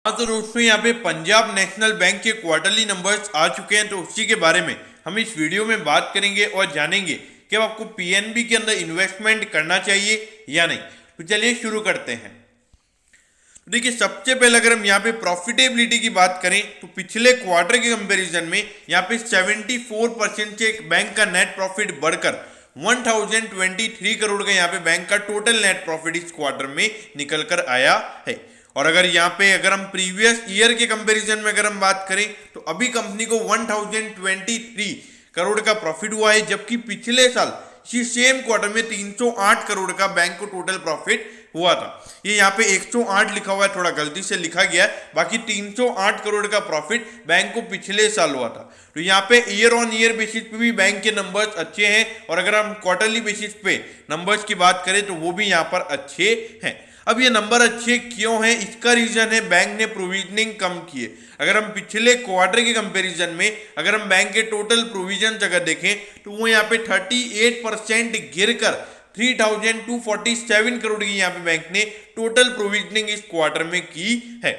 हाँ तो दोस्तों यहाँ पे पंजाब नेशनल बैंक के क्वार्टरली नंबर्स आ चुके हैं, तो उसी के बारे में हम इस वीडियो में बात करेंगे और जानेंगे कि अब आपको पीएनबी के अंदर इन्वेस्टमेंट करना चाहिए या नहीं। तो चलिए शुरू करते हैं। तो देखिए सबसे पहले अगर हम यहाँ पे प्रॉफिटेबिलिटी की बात करें तो पिछले क्वार्टर के कंपैरिजन में यहाँ पे 74% से बैंक का नेट प्रॉफिट बढ़कर 1023 करोड़ का यहाँ पे बैंक का टोटल नेट प्रॉफिट इस क्वार्टर में निकल कर आया है। और अगर हम प्रीवियस ईयर के कंपैरिजन में अगर हम बात करें तो अभी कंपनी को 1023 करोड़ का प्रॉफिट हुआ है, जबकि पिछले साल इसी सेम क्वार्टर में 308 करोड़ का बैंक को टोटल प्रॉफिट हुआ था। ये यहाँ पे 108 लिखा हुआ है, थोड़ा गलती से लिखा गया है, बाकी 308 करोड़ का प्रॉफिट बैंक को पिछले साल हुआ था। तो यहाँ पे ईयर ऑन ईयर बेसिस पे भी बैंक के नंबर्स अच्छे हैं, और अगर हम क्वार्टरली बेसिस पे नंबर्स की बात करें तो वो भी यहाँ पर अच्छे हैं। अब ये नंबर अच्छे क्यों हैं, इसका रीजन है बैंक ने प्रोविजनिंग कम किए। अगर हम पिछले क्वार्टर के कंपैरिजन में अगर हम बैंक के टोटल प्रोविजन अगर देखें तो वो यहाँ पे 38% गिरकर 3247 करोड़ की यहाँ पे बैंक ने टोटल प्रोविजनिंग इस क्वार्टर में की है।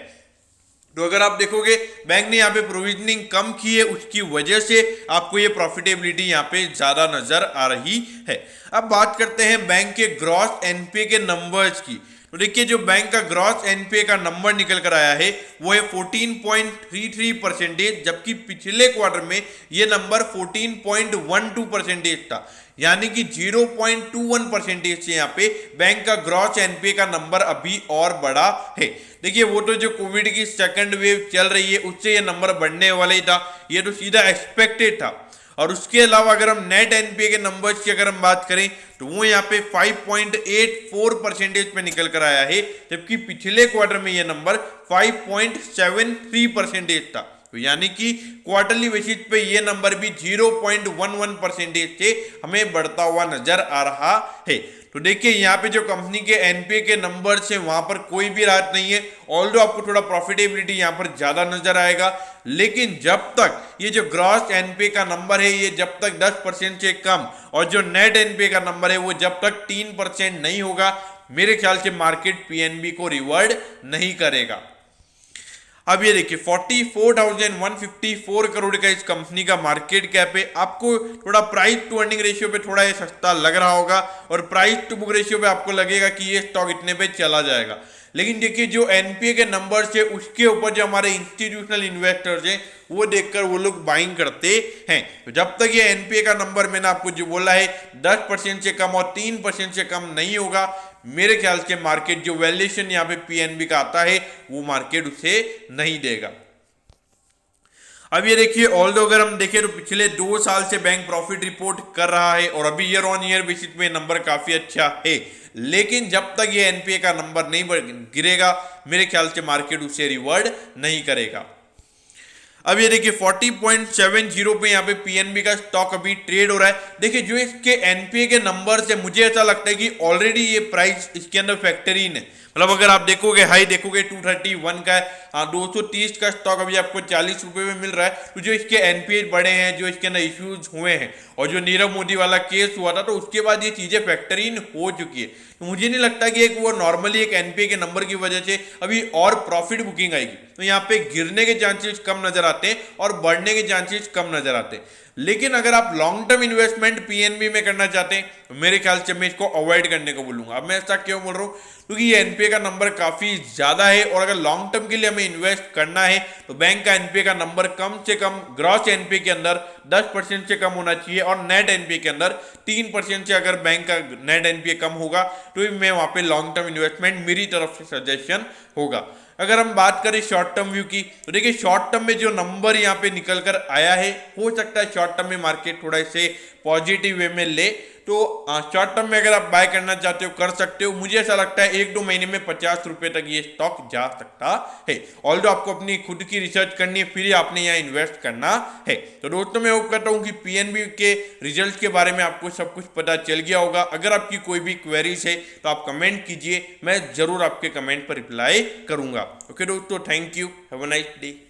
तो अगर आप देखोगे बैंक ने यहाँ पे प्रोविजनिंग कम की है, उसकी वजह से आपको ये प्रॉफिटेबिलिटी यहाँ पे ज्यादा नजर आ रही है। अब बात करते हैं बैंक के ग्रॉस एनपीए के नंबर्स की। तो देखिए जो बैंक का ग्रॉस एनपीए का नंबर निकल कर आया है वो है 14.33%, जबकि पिछले क्वार्टर में ये नंबर 14.12% था, यानी कि 0.21% से यहाँ पे बैंक का ग्रॉस एनपीए का नंबर अभी और बढ़ा है। देखिए वो तो जो कोविड की सेकंड वेव चल रही है उससे ये नंबर बढ़ने वाला ही था, ये तो सीधा एक्सपेक्टेड था। और उसके अलावा अगर हम नेट एनपीए के नंबर्स की अगर हम बात करें तो वो यहाँ पे 5.84% पे निकल कर आया है, जबकि पिछले क्वार्टर में ये नंबर 5.73% था। तो यानी कि क्वार्टरली बेसिस पे ये नंबर भी 0.11% से हमें बढ़ता हुआ नजर आ रहा है। तो देखिए यहाँ पे जो कंपनी के एनपीए के नंबर से वहां पर कोई भी राहत नहीं है, ऑल्दो आपको थोड़ा प्रॉफिटेबिलिटी यहाँ पर ज्यादा नजर आएगा, लेकिन जब तक ये जो ग्रॉस एनपीए का नंबर है ये जब तक 10% से कम और जो नेट एनपीए का नंबर है वो जब तक 3% नहीं होगा, मेरे ख्याल से मार्केट पीएनबी को रिवर्ड नहीं करेगा। अब ये देखिए 44,154 करोड़ का इस कंपनी का मार्केट कैप है। आपको थोड़ा प्राइस टू अर्निंग रेशियो पे थोड़ा ये सस्ता लग रहा होगा, और प्राइस टू बुक रेशियो पे आपको लगेगा कि ये स्टॉक इतने पे चला जाएगा, लेकिन देखिए जो एनपीए के नंबर्स है उसके ऊपर जो हमारे इंस्टीट्यूशनल इन्वेस्टर्स हैं वो देखकर वो लोग बाइंग करते हैं। तो जब तक ये एनपीए का नंबर मैंने आपको जो बोला है 10% से कम और 3% से कम नहीं होगा, मेरे ख्याल से मार्केट जो वैल्यूएशन यहाँ पे पीएनबी का आता है वो मार्केट उसे नहीं देगा। अब ये देखिए ऑल्दो अगर हम देखें तो पिछले 2 साल से बैंक प्रॉफिट रिपोर्ट कर रहा है और अभी ईयर ऑन ईयर बेसिस पे नंबर काफी अच्छा है, लेकिन जब तक ये एनपीए का नंबर नहीं गिरेगा मेरे ख्याल से मार्केट उसे रिवर्ड नहीं करेगा। अब ये देखिए 40.70 पे यहाँ पे पीएनबी का स्टॉक अभी ट्रेड हो रहा है। देखिए जो इसके एनपीए के नंबर से मुझे ऐसा लगता है कि ऑलरेडी ये प्राइस इसके अंदर फैक्टर इन है। मतलब अगर आप देखोगे हाई देखोगे 231 का है, 230 का स्टॉक अभी आपको 40 रुपए में मिल रहा है। तो जो इसके एनपीए बढ़े हैं, जो इसके अंदर इश्यूज हुए हैं और जो नीरव मोदी वाला केस हुआ था, तो उसके बाद ये चीजें फैक्टर इन हो चुकी है। तो मुझे नहीं लगता कि एक वो नॉर्मली एक एनपीए के नंबर की वजह से अभी और प्रॉफिट बुकिंग आएगी। तो यहाँ पे गिरने के चांसेस कम नजर आते हैं और बढ़ने के चांसेस कम नजर आते हैं। लेकिन अगर आप लॉन्ग टर्म इन्वेस्टमेंट पीएनबी में करना चाहते हैं तो मेरे ख्याल से मैं इसको अवॉइड करने को बोलूंगा। अब मैं ऐसा क्यों बोल रहा हूँ, क्योंकि ये एनपीए का नंबर काफी ज्यादा है और अगर लॉन्ग टर्म के लिए हमें इन्वेस्ट करना है तो बैंक का एनपीए का नंबर कम से कम ग्रॉस एनपीए के अंदर 10% से कम होना चाहिए और नेट एनपीए के अंदर 3% से अगर बैंक का नेट एनपीए कम होगा तो मैं वहां पे लॉन्ग टर्म इन्वेस्टमेंट मेरी तरफ से सजेशन होगा। अगर हम बात करें शॉर्ट टर्म व्यू की तो देखिए शॉर्ट टर्म में जो नंबर यहाँ पे निकल कर आया है, हो सकता है शॉर्ट टर्म में मार्केट थोड़ा इसे पॉजिटिव वे में ले, तो शॉर्ट टर्म में अगर आप बाय करना चाहते हो कर सकते हो। मुझे ऐसा लगता है 1-2 महीने में 50 रुपए तक ये स्टॉक जा सकता है। ऑल्दो आपको अपनी खुद की रिसर्च करनी है, फिर आपने यहाँ इन्वेस्ट करना है। तो दोस्तों मैं होप करता हूँ कि पीएनबी के रिजल्ट के बारे में आपको सब कुछ पता चल गया होगा। अगर आपकी कोई भी क्वेरीज है तो आप कमेंट कीजिए, मैं जरूर आपके कमेंट पर रिप्लाई करूंगा। ओके दोस्तों, thank you, have a nice day.